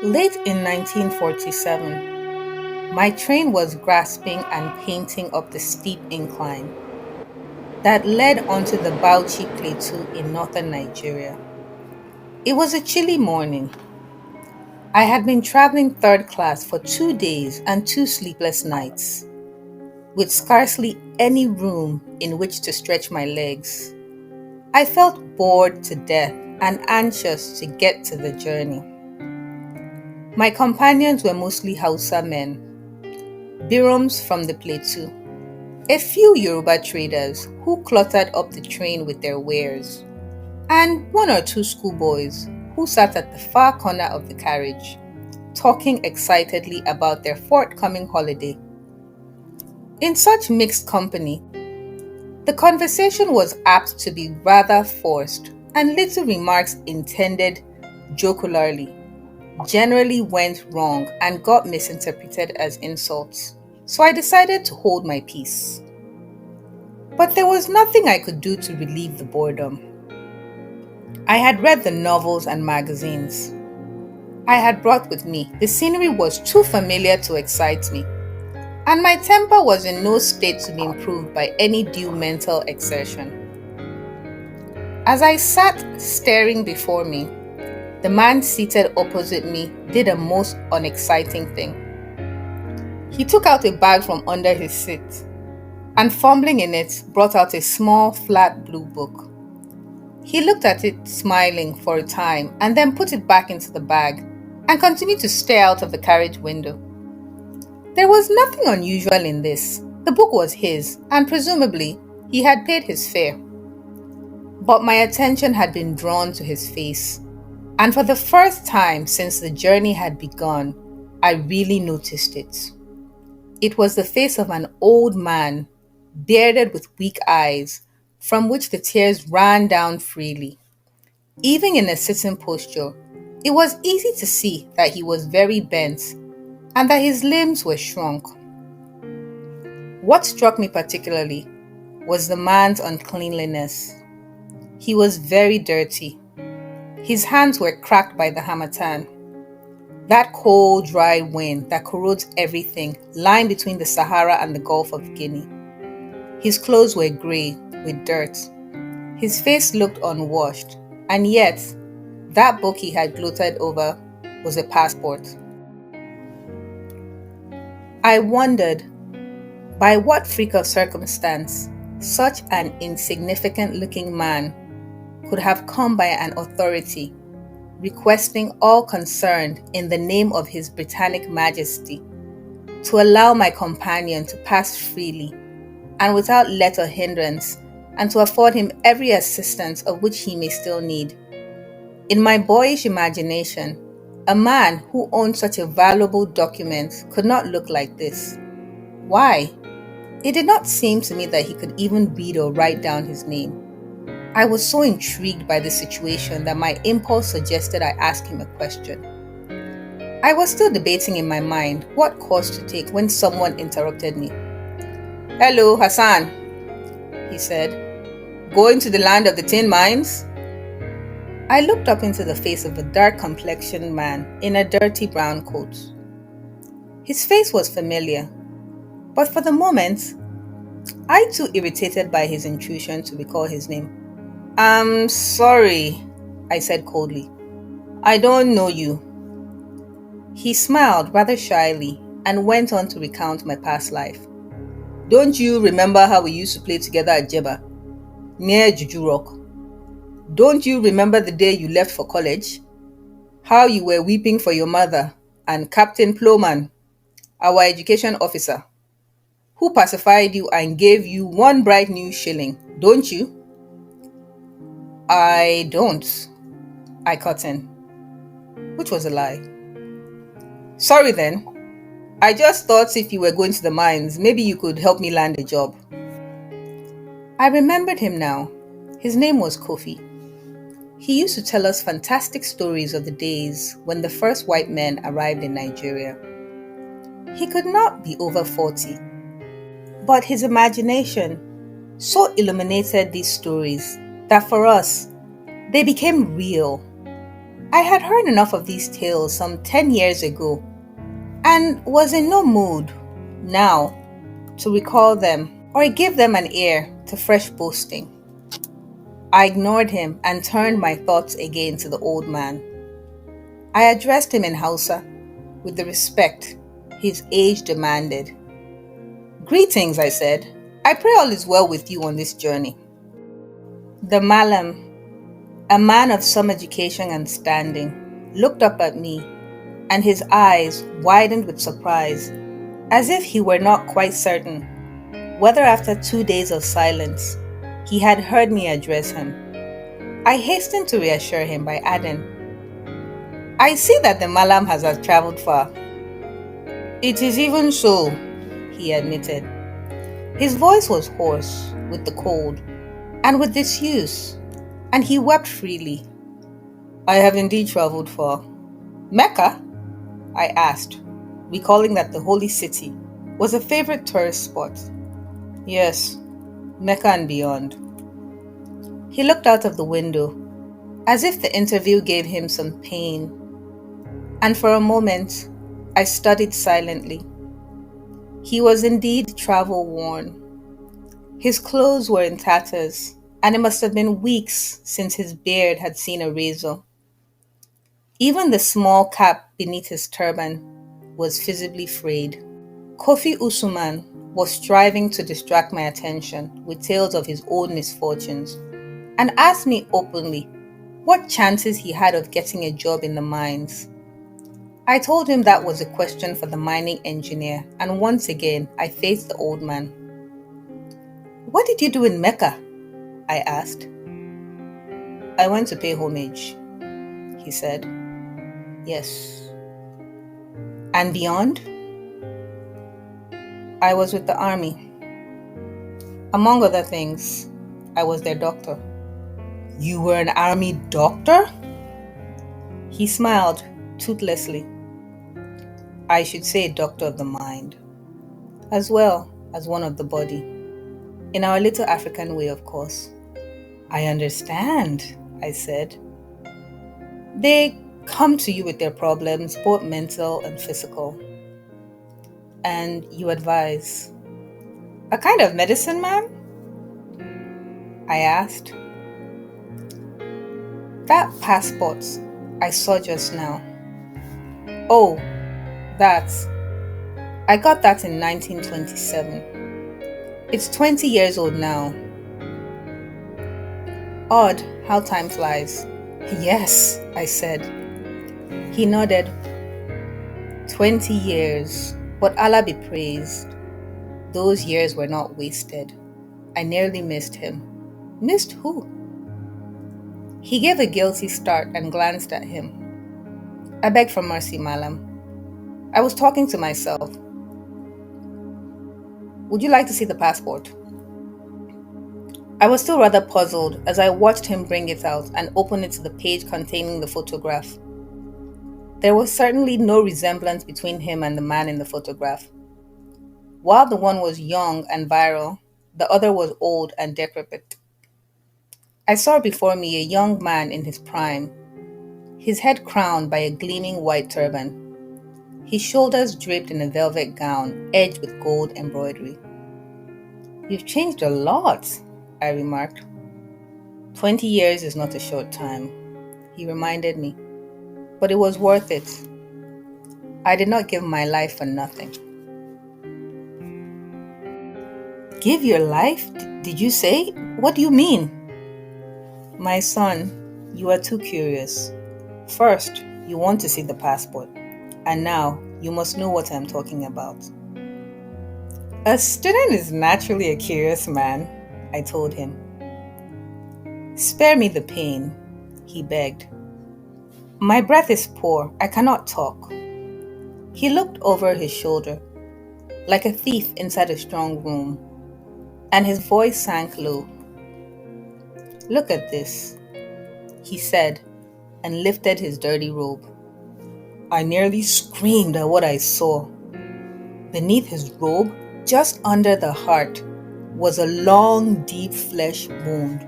Late in 1947, my train was grasping and painting up the steep incline that led onto the Bauchi Plateau in northern Nigeria. It was a chilly morning. I had been traveling third class for 2 days and two sleepless nights, with scarcely any room in which to stretch my legs. I felt bored to death and anxious to get to the journey. My companions were mostly Hausa men, Biroms from the Plateau, a few Yoruba traders who cluttered up the train with their wares, and one or two schoolboys who sat at the far corner of the carriage, talking excitedly about their forthcoming holiday. In such mixed company, the conversation was apt to be rather forced, and little remarks intended jocularly generally went wrong and got misinterpreted as insults. So I decided to hold my peace. But there was nothing I could do to relieve the boredom. I had read the novels and magazines I had brought with me. The scenery was too familiar to excite me, and my temper was in no state to be improved by any due mental exertion. As I sat staring before me, the man seated opposite me did a most unexciting thing. He took out a bag from under his seat and, fumbling in it, brought out a small, flat blue book. He looked at it, smiling for a time, and then put it back into the bag and continued to stare out of the carriage window. There was nothing unusual in this. The book was his, and presumably he had paid his fare. But my attention had been drawn to his face, and for the first time since the journey had begun, I really noticed it. It was the face of an old man, bearded with weak eyes, from which the tears ran down freely. Even in a sitting posture, it was easy to see that he was very bent and that his limbs were shrunk. What struck me particularly was the man's uncleanliness. He was very dirty. His hands were cracked by the harmattan, that cold, dry wind that corrodes everything lying between the Sahara and the Gulf of Guinea. His clothes were grey with dirt. His face looked unwashed, and yet that book he had gloated over was a passport. I wondered by what freak of circumstance such an insignificant-looking man could have come by an authority requesting all concerned in the name of His Britannic Majesty to allow my companion to pass freely and without let or hindrance, and to afford him every assistance of which he may still need. In my boyish imagination, a man who owned such a valuable document could not look like this. Why? It did not seem to me that he could even read or write down his name. I was so intrigued by the situation that my impulse suggested I ask him a question. I was still debating in my mind what course to take when someone interrupted me. "Hello, Hassan," he said. "Going to the land of the tin mines?" I looked up into the face of a dark-complexioned man in a dirty brown coat. His face was familiar, but for the moment, I too irritated by his intrusion to recall his name. "I'm sorry," I said coldly. "I don't know you." He smiled rather shyly and went on to recount my past life. "Don't you remember how we used to play together at Jeba, near Juju Rock? Don't you remember the day you left for college? How you were weeping for your mother and Captain Plowman, our education officer, who pacified you and gave you one bright new shilling, don't you?" "I don't," I cut in, which was a lie. "Sorry then. I just thought if you were going to the mines, maybe you could help me land a job." I remembered him now. His name was Kofi. He used to tell us fantastic stories of the days when the first white men arrived in Nigeria. He could not be over 40, but his imagination so illuminated these stories that for us, they became real. I had heard enough of these tales some 10 years ago and was in no mood now to recall them or give them an ear to fresh boasting. I ignored him and turned my thoughts again to the old man. I addressed him in Hausa with the respect his age demanded. Greetings, I said. I pray all is well with you on this journey. The Mallam, a man of some education and standing, looked up at me, and his eyes widened with surprise, as if he were not quite certain whether after 2 days of silence he had heard me address him. I hastened to reassure him by adding, I see that the Mallam has traveled far. It is even so, he admitted. His voice was hoarse with the cold and with disuse, and he wept freely. I have indeed traveled far. Mecca? I asked, recalling that the holy city was a favorite tourist spot. Yes, Mecca and beyond. He looked out of the window, as if the interview gave him some pain, and for a moment I studied silently. He was indeed travel-worn. His clothes were in tatters, and it must have been weeks since his beard had seen a razor. Even the small cap beneath his turban was visibly frayed. Kofi Usman was striving to distract my attention with tales of his own misfortunes and asked me openly what chances he had of getting a job in the mines. I told him that was a question for the mining engineer, and once again I faced the old man. What did you do in Mecca? I asked. I went to pay homage, he said. Yes. And beyond? I was with the army. Among other things, I was their doctor. You were an army doctor? He smiled toothlessly. I should say doctor of the mind, as well as one of the body. In our little African way, of course. I understand, I said. They come to you with their problems, both mental and physical. And you advise. A kind of medicine man? I asked. That passport I saw just now. Oh, that. I got that in 1927. It's 20 years old now. Odd how time flies. Yes, I said. He nodded. 20 years, but Allah be praised. Those years were not wasted. I nearly missed him. Missed who? He gave a guilty start and glanced at him. I beg for mercy, Mallam. I was talking to myself. Would you like to see the passport? I was still rather puzzled as I watched him bring it out and open it to the page containing the photograph. There was certainly no resemblance between him and the man in the photograph. While the one was young and virile, the other was old and decrepit. I saw before me a young man in his prime, his head crowned by a gleaming white turban, his shoulders draped in a velvet gown edged with gold embroidery. You've changed a lot, I remarked. 20 years is not a short time, he reminded me, but it was worth it. I did not give my life for nothing. Give your life, did you say? What do you mean? My son, you are too curious. First, you want to see the passport, and now you must know what I'm talking about. A student is naturally a curious man, I told him. Spare me the pain, he begged. My breath is poor, I cannot talk. He looked over his shoulder, like a thief inside a strong room, and his voice sank low. Look at this, he said, and lifted his dirty robe. I nearly screamed at what I saw. Beneath his robe, just under the heart, was a long, deep flesh wound.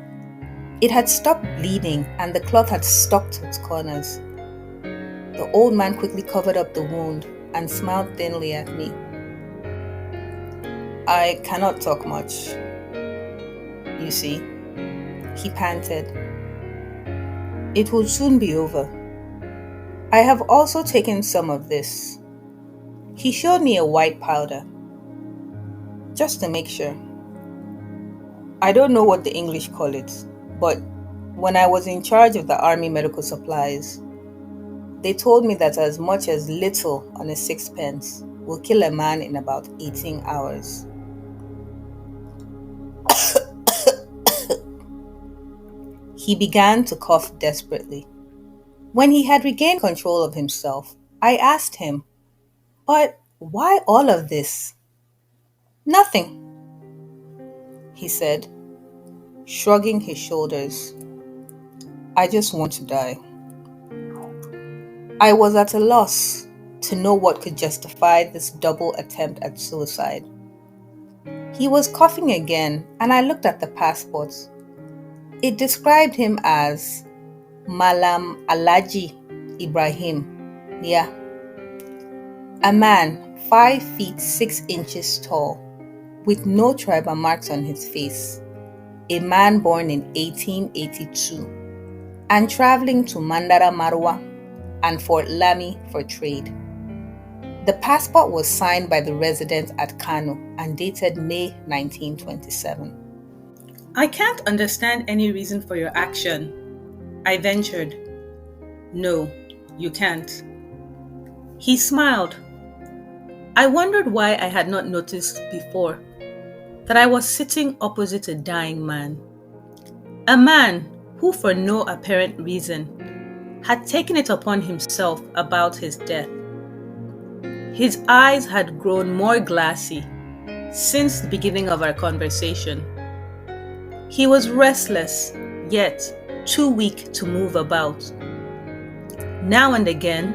It had stopped bleeding and the cloth had stuck to its corners. The old man quickly covered up the wound and smiled thinly at me. I cannot talk much, you see, he panted. It will soon be over. I have also taken some of this. He showed me a white powder, just to make sure. I don't know what the English call it, but when I was in charge of the army medical supplies, they told me that as much as little on a sixpence will kill a man in about 18 hours. He began to cough desperately. When he had regained control of himself, I asked him, "But why all of this?" "Nothing," he said, shrugging his shoulders. "I just want to die." I was at a loss to know what could justify this double attempt at suicide. He was coughing again, and I looked at the passport. It described him as Mallam Ibrahim. Yeah, a man 5 feet 6 inches tall, with no tribal marks on his face, a man born in 1882, and traveling to Mandara Marwa and Fort Lami for trade. The passport was signed by the resident at Kano and dated May 1927. "I can't understand any reason for your action," I ventured. "No, you can't." He smiled. I wondered why I had not noticed before that I was sitting opposite a dying man. A man who, for no apparent reason, had taken it upon himself about his death. His eyes had grown more glassy since the beginning of our conversation. He was restless, yet too weak to move about. Now and again,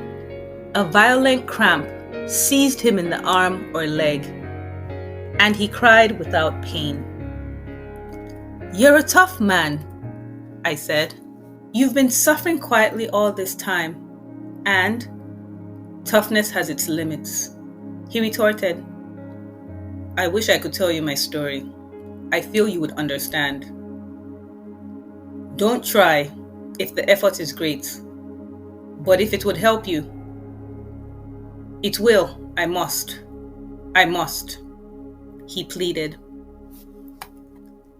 a violent cramp seized him in the arm or leg, and he cried without pain. "You're a tough man," I said. "You've been suffering quietly all this time, and toughness has its limits." He retorted, "I wish I could tell you my story. I feel you would understand." "Don't try if the effort is great, but if it would help you." "It will. I must. I must," he pleaded.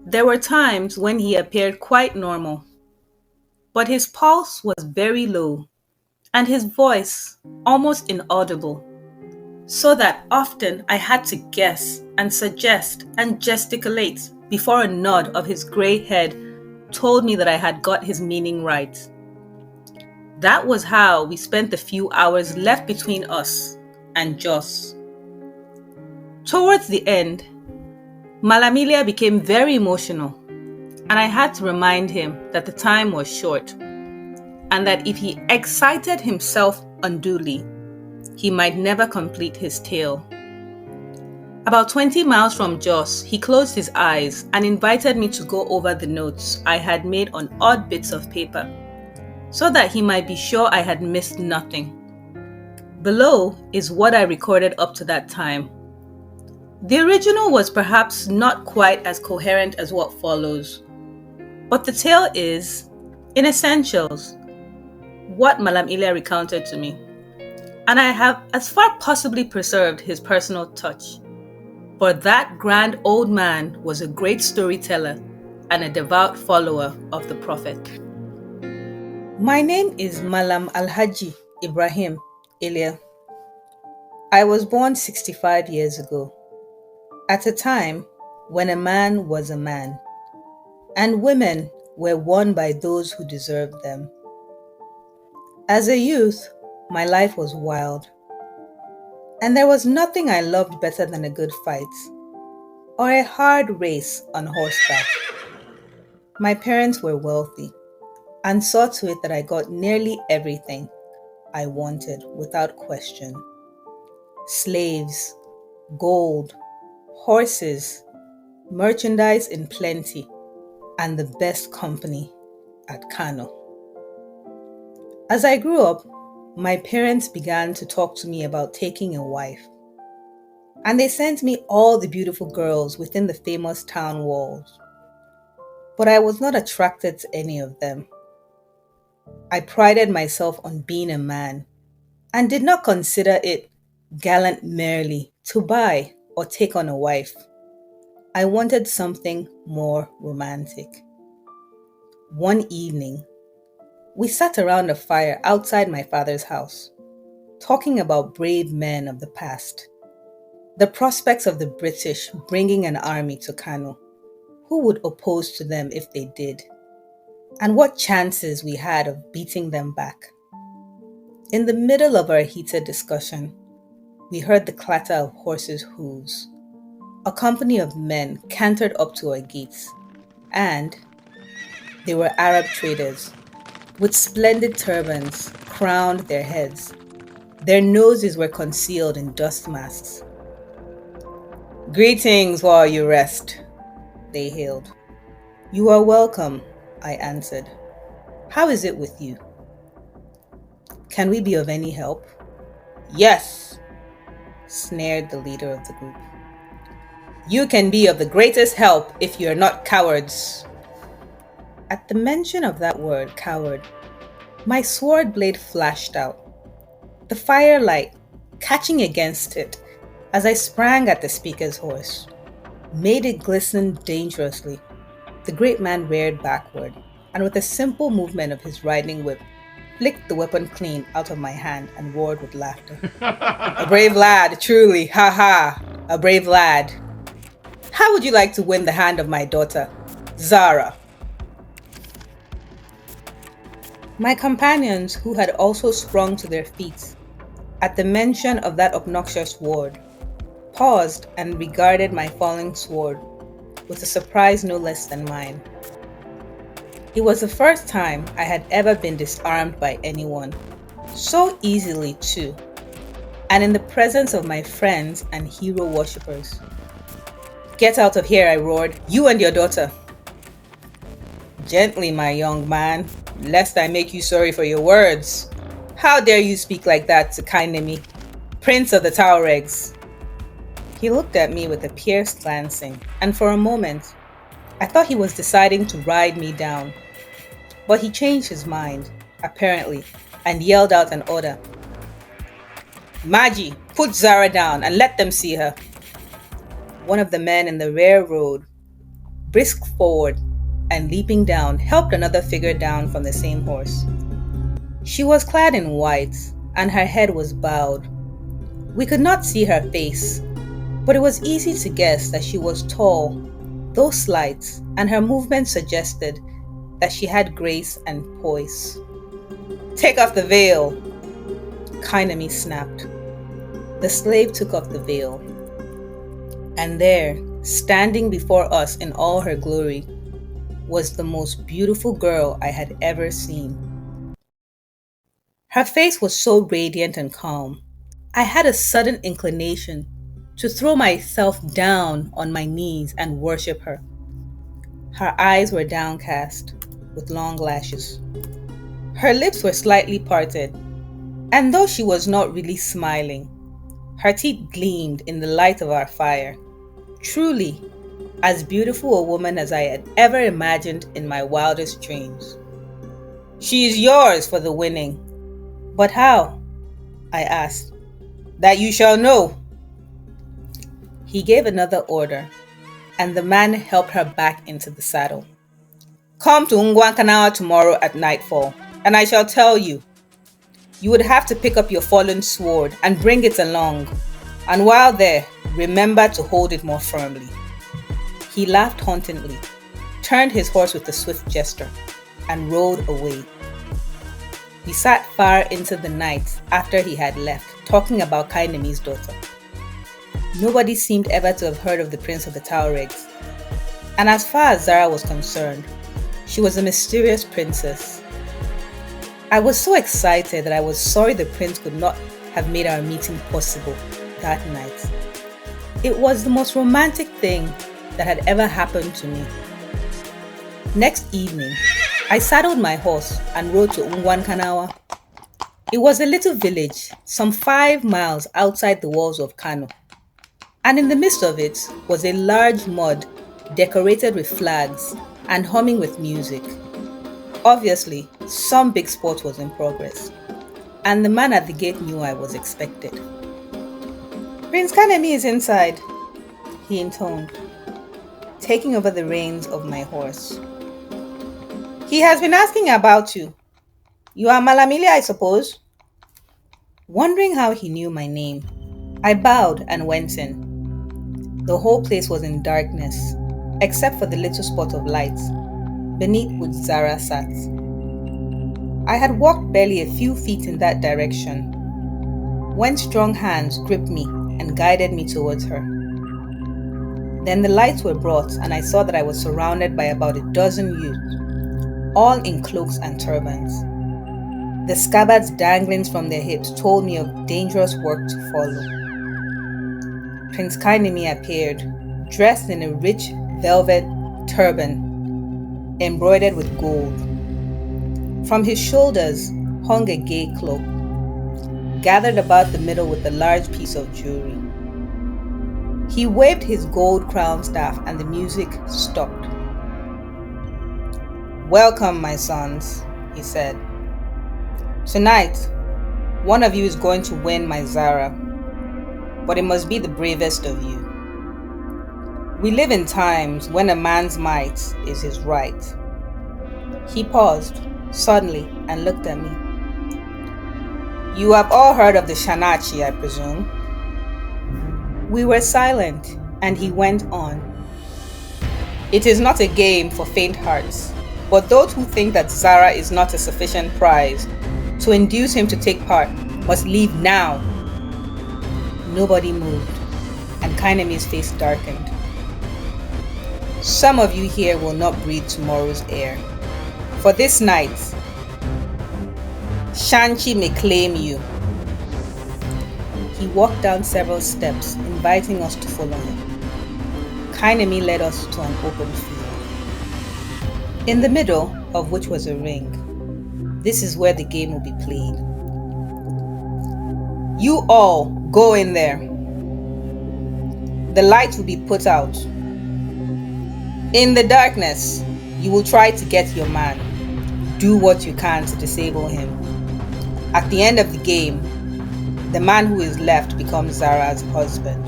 There were times when he appeared quite normal, but his pulse was very low and his voice almost inaudible, so that often I had to guess and suggest and gesticulate before a nod of his grey head told me that I had got his meaning right. That was how we spent the few hours left between us and Jos. Towards the end, Mallam Ilia became very emotional, and I had to remind him that the time was short, and that if he excited himself unduly, he might never complete his tale. About 20 miles from Jos, he closed his eyes and invited me to go over the notes I had made on odd bits of paper, so that he might be sure I had missed nothing. Below is what I recorded up to that time. The original was perhaps not quite as coherent as what follows, but the tale is, in essentials, what Mallam Ilia recounted to me, and I have as far possibly preserved his personal touch, for that grand old man was a great storyteller and a devout follower of the Prophet. My name is Mallam Ibrahim Ilia. I was born 65 years ago, at a time when a man was a man, and women were won by those who deserved them. As a youth, my life was wild, and there was nothing I loved better than a good fight or a hard race on horseback. My parents were wealthy and saw to it that I got nearly everything I wanted without question. Slaves, gold, horses, merchandise in plenty, and the best company at Kano. As I grew up, My parents began to talk to me about taking a wife, and they sent me all the beautiful girls within the famous town walls. But I was not attracted to any of them. I prided myself on being a man and did not consider it gallant merely to buy or take on a wife. I wanted something more romantic. One evening, we sat around a fire outside my father's house, talking about brave men of the past, the prospects of the British bringing an army to Kano, who would oppose to them if they did, and what chances we had of beating them back. In the middle of our heated discussion, we heard the clatter of horses' hooves. A company of men cantered up to our gates, and they were Arab traders with splendid turbans crowned their heads. Their noses were concealed in dust masks. "Greetings while you rest," they hailed. "You are welcome," I answered. "How is it with you? Can we be of any help?" "Yes," sneered the leader of the group. "You can be of the greatest help if you're not cowards." At the mention of that word, coward, my sword blade flashed out, the firelight catching against it as I sprang at the speaker's horse, made it glisten dangerously. The great man reared backward, and with a simple movement of his riding whip, flicked the weapon clean out of my hand and roared with laughter. "A brave lad, truly, ha ha, a brave lad. How would you like to win the hand of my daughter, Zara?" My companions, who had also sprung to their feet at the mention of that obnoxious word, paused and regarded my falling sword with a surprise no less than mine. It was the first time I had ever been disarmed by anyone, so easily too, and in the presence of my friends and hero worshippers. "Get out of here," I roared, "you and your daughter." "Gently, my young man, lest I make you sorry for your words. How dare you speak like that to Kainemi, Prince of the Tuaregs?" He looked at me with a pierced glancing, and for a moment, I thought he was deciding to ride me down. But he changed his mind, apparently, and yelled out an order. "Maji, put Zara down and let them see her." One of the men in the rear rode, brisked forward, and leaping down, helped another figure down from the same horse. She was clad in white, and her head was bowed. We could not see her face, but it was easy to guess that she was tall, though slight, and her movements suggested that she had grace and poise. "Take off the veil," Kainami snapped. The slave took off the veil, and there, standing before us in all her glory, was the most beautiful girl I had ever seen. Her face was so radiant and calm, I had a sudden inclination to throw myself down on my knees and worship her. Her eyes were downcast, with long lashes. Her lips were slightly parted, and though she was not really smiling, her teeth gleamed in the light of our fire. Truly, as beautiful a woman as I had ever imagined in my wildest dreams. "She is yours for the winning." "But how?" I asked. "That you shall know." He gave another order, and the man helped her back into the saddle. "Come to Ngwankanawa tomorrow at nightfall, and I shall tell you. You would have to pick up your fallen sword and bring it along, and while there, remember to hold it more firmly." He laughed hauntingly, turned his horse with a swift gesture, and rode away. We sat far into the night after he had left, talking about Kainemi's daughter. Nobody seemed ever to have heard of the Prince of the Tuaregs, and as far as Zara was concerned, she was a mysterious princess. I was so excited that I was sorry the prince could not have made our meeting possible that night. It was the most romantic thing that had ever happened to me. Next evening, I saddled my horse and rode to Ngwankanawa. It was a little village, some 5 miles outside the walls of Kano, and in the midst of it was a large mud decorated with flags and humming with music. Obviously, some big sport was in progress, and the man at the gate knew I was expected. Prince Kanemi is inside, he intoned, taking over the reins of my horse. He has been asking about you. You are Mallam Ilia, I suppose? Wondering how he knew my name, I bowed and went in. The whole place was in darkness, except for the little spot of light, beneath which Zara sat. I had walked barely a few feet in that direction, when strong hands gripped me and guided me towards her. Then the lights were brought, and I saw that I was surrounded by about a dozen youths, all in cloaks and turbans. The scabbards dangling from their hips told me of dangerous work to follow. Prince Kainemi appeared, dressed in a rich velvet turban embroidered with gold. From his shoulders hung a gay cloak, gathered about the middle with a large piece of jewelry. He waved his gold crown staff and the music stopped. Welcome, my sons, he said. Tonight, one of you is going to win my Zara, but it must be the bravest of you. We live in times when a man's might is his right. He paused suddenly and looked at me. You have all heard of the Shanachi, I presume? We were silent, and he went on. It is not a game for faint hearts, but those who think that Zara is not a sufficient prize to induce him to take part must leave now. Nobody moved, and Kainemi's face darkened. Some of you here will not breathe tomorrow's air. For this night, Shanchi may claim you. He walked down several steps, inviting us to follow him. Kainemi led us to an open field, in the middle of which was a ring. This is where the game will be played. You all go in there. The light will be put out. In the darkness, you will try to get your man. Do what you can to disable him. At the end of the game, the man who is left becomes Zara's husband.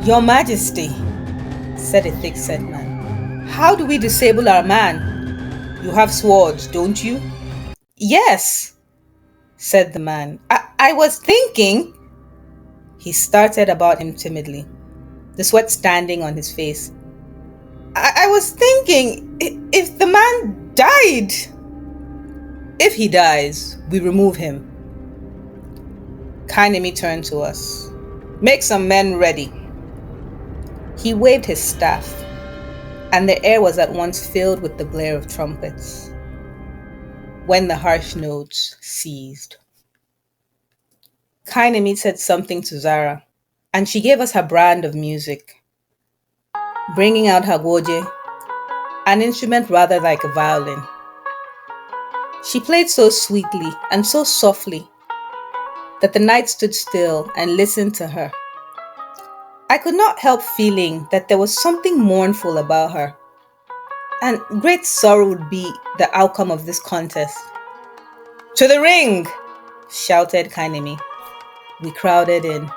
Your Majesty, said a thick-set man, how do we disable our man? You have swords, don't you? Yes, said the man. I was thinking. He started about him timidly, the sweat standing on his face. I was thinking, if the man died. If he dies, we remove him. Kainemi turned to us. Make some men ready. He waved his staff, and the air was at once filled with the blare of trumpets, when the harsh notes ceased. Kainemi said something to Zara, and she gave us her brand of music, bringing out her goje, an instrument rather like a violin. She played so sweetly and so softly that the night stood still and listened to her. I could not help feeling that there was something mournful about her, and great sorrow would be the outcome of this contest. To the ring! Shouted Kainemi. We crowded in.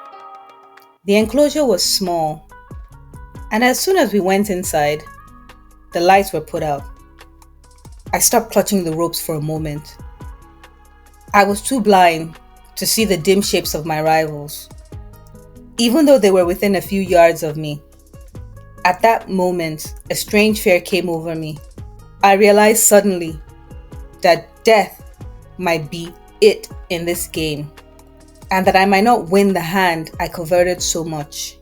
The enclosure was small, and as soon as we went inside, the lights were put out. I stopped clutching the ropes for a moment. I was too blind to see the dim shapes of my rivals, even though they were within a few yards of me. At that moment, a strange fear came over me. I realized suddenly that death might be it in this game, and that I might not win the hand I coveted so much.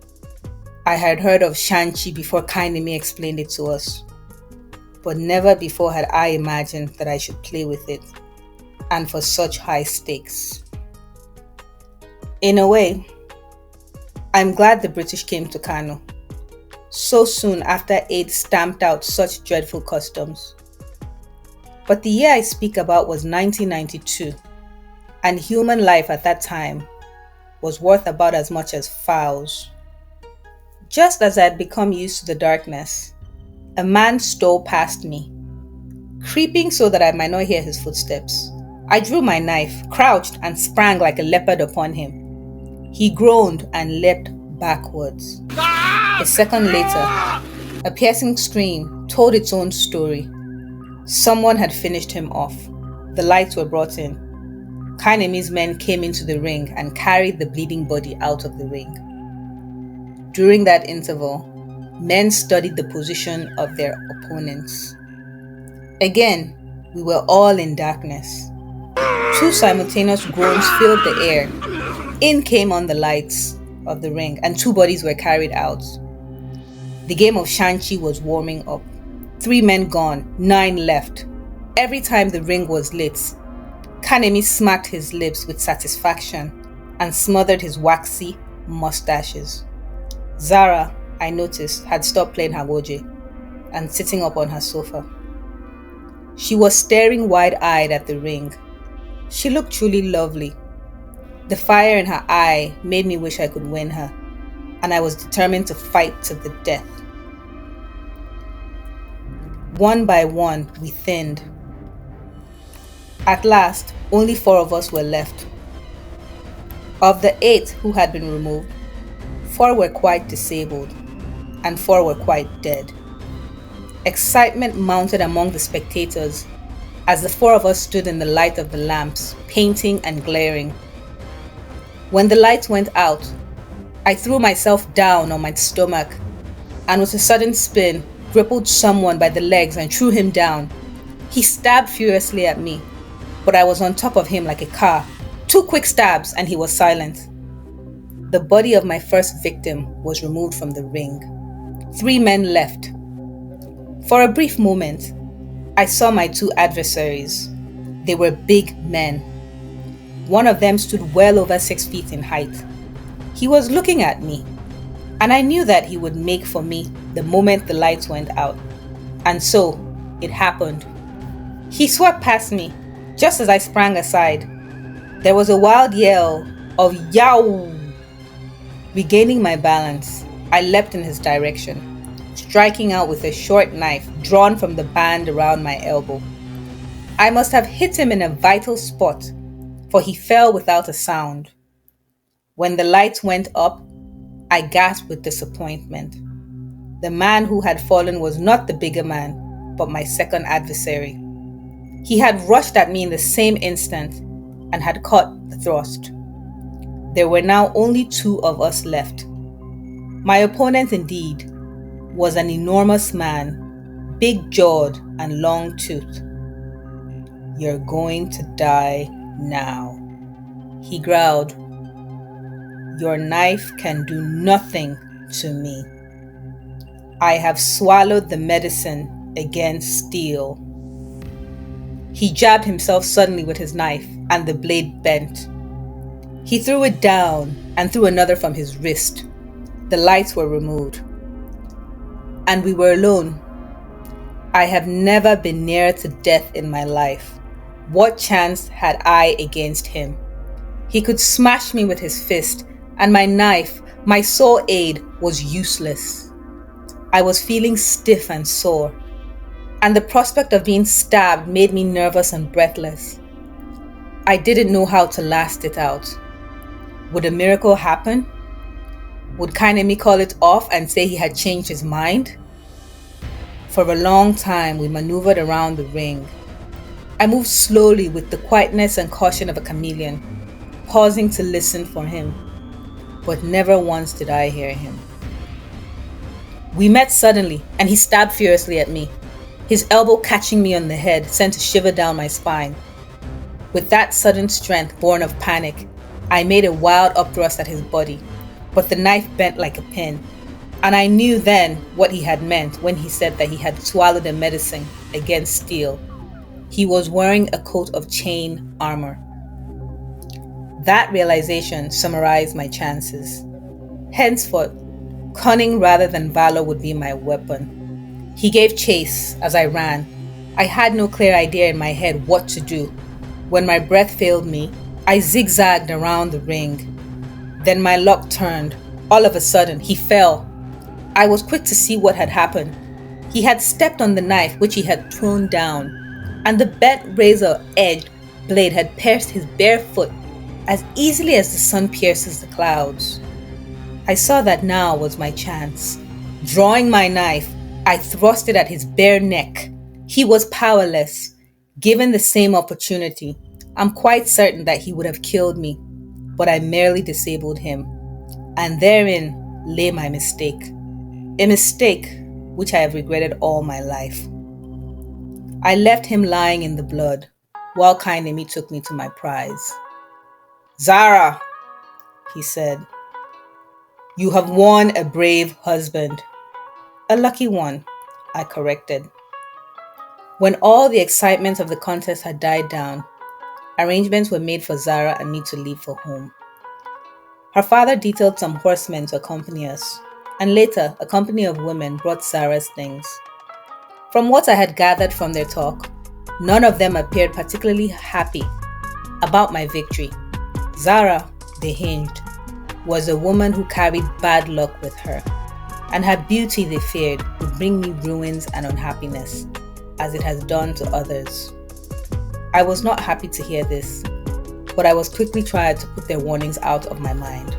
I had heard of Shanchi before Kainemi explained it to us, but never before had I imagined that I should play with it, and for such high stakes. In a way, I'm glad the British came to Kano so soon after aid stamped out such dreadful customs. But the year I speak about was 1992, and human life at that time was worth about as much as fowls. Just as I had become used to the darkness, a man stole past me, creeping so that I might not hear his footsteps. I drew my knife, crouched, and sprang like a leopard upon him. He groaned and leapt backwards. A second later, a piercing scream told its own story. Someone had finished him off. The lights were brought in. Kainemi's men came into the ring and carried the bleeding body out of the ring. During that interval, men studied the position of their opponents. Again, we were all in darkness. Two simultaneous groans filled the air. In came on the lights of the ring, and two bodies were carried out. The game of Shanchi was warming up. 3 men gone, 9 left. Every time the ring was lit, Kanemi smacked his lips with satisfaction and smothered his waxy mustaches. Zara, I noticed, had stopped playing Hagoje and sitting up on her sofa. She was staring wide-eyed at the ring. She looked truly lovely. The fire in her eye made me wish I could win her, and I was determined to fight to the death. One by one, we thinned. At last, only 4 of us were left. Of the 8 who had been removed, 4 were quite disabled, and 4 were quite dead. Excitement mounted among the spectators as the 4 of us stood in the light of the lamps, painting and glaring. When the lights went out, I threw myself down on my stomach and with a sudden spin, grappled someone by the legs and threw him down. He stabbed furiously at me, but I was on top of him like a car. 2 quick stabs and he was silent. The body of my first victim was removed from the ring. 3 men left. For a brief moment, I saw my 2 adversaries. They were big men. One of them stood well over 6 feet in height. He was looking at me, and I knew that he would make for me the moment the lights went out. And so, it happened. He swept past me, just as I sprang aside. There was a wild yell of "Yow!" Regaining my balance, I leapt in his direction, striking out with a short knife drawn from the band around my elbow. I must have hit him in a vital spot, for he fell without a sound. When the lights went up, I gasped with disappointment. The man who had fallen was not the bigger man, but my second adversary. He had rushed at me in the same instant and had caught the thrust. There were now only 2 of us left. My opponent indeed was an enormous man, big-jawed and long-toothed. "You're going to die now," he growled. "Your knife can do nothing to me. I have swallowed the medicine against steel." He jabbed himself suddenly with his knife, and the blade bent. He threw it down and threw another from his wrist. The lights were removed, and we were alone. I have never been nearer to death in my life. What chance had I against him? He could smash me with his fist, and my knife, my sole aid, was useless. I was feeling stiff and sore, and the prospect of being stabbed made me nervous and breathless. I didn't know how to last it out. Would a miracle happen? Would Kainemi call it off and say he had changed his mind? For a long time, we maneuvered around the ring. I moved slowly with the quietness and caution of a chameleon, pausing to listen for him. But never once did I hear him. We met suddenly, and he stabbed furiously at me. His elbow catching me on the head sent a shiver down my spine. With that sudden strength born of panic, I made a wild upthrust at his body, but the knife bent like a pin, and I knew then what he had meant when he said that he had swallowed a medicine against steel. He was wearing a coat of chain armor. That realization summarized my chances. Henceforth, cunning rather than valor would be my weapon. He gave chase as I ran. I had no clear idea in my head what to do. When my breath failed me, I zigzagged around the ring. Then my luck turned. All of a sudden, he fell. I was quick to see what had happened. He had stepped on the knife which he had thrown down, and the bent razor-edged blade had pierced his bare foot as easily as the sun pierces the clouds. I saw that now was my chance. Drawing my knife, I thrust it at his bare neck. He was powerless. Given the same opportunity, I'm quite certain that he would have killed me, but I merely disabled him. And therein lay my mistake. A mistake which I have regretted all my life. I left him lying in the blood, while Kainemi took me to my prize. "Zara," he said, "you have won a brave husband." "A lucky one," I corrected. When all the excitement of the contest had died down, arrangements were made for Zara and me to leave for home. Her father detailed some horsemen to accompany us, and later a company of women brought Zara's things. From what I had gathered from their talk, none of them appeared particularly happy about my victory. Zara, they hinged, was a woman who carried bad luck with her, and her beauty, they feared, would bring me ruins and unhappiness, as it has done to others. I was not happy to hear this, but I was quickly trying to put their warnings out of my mind.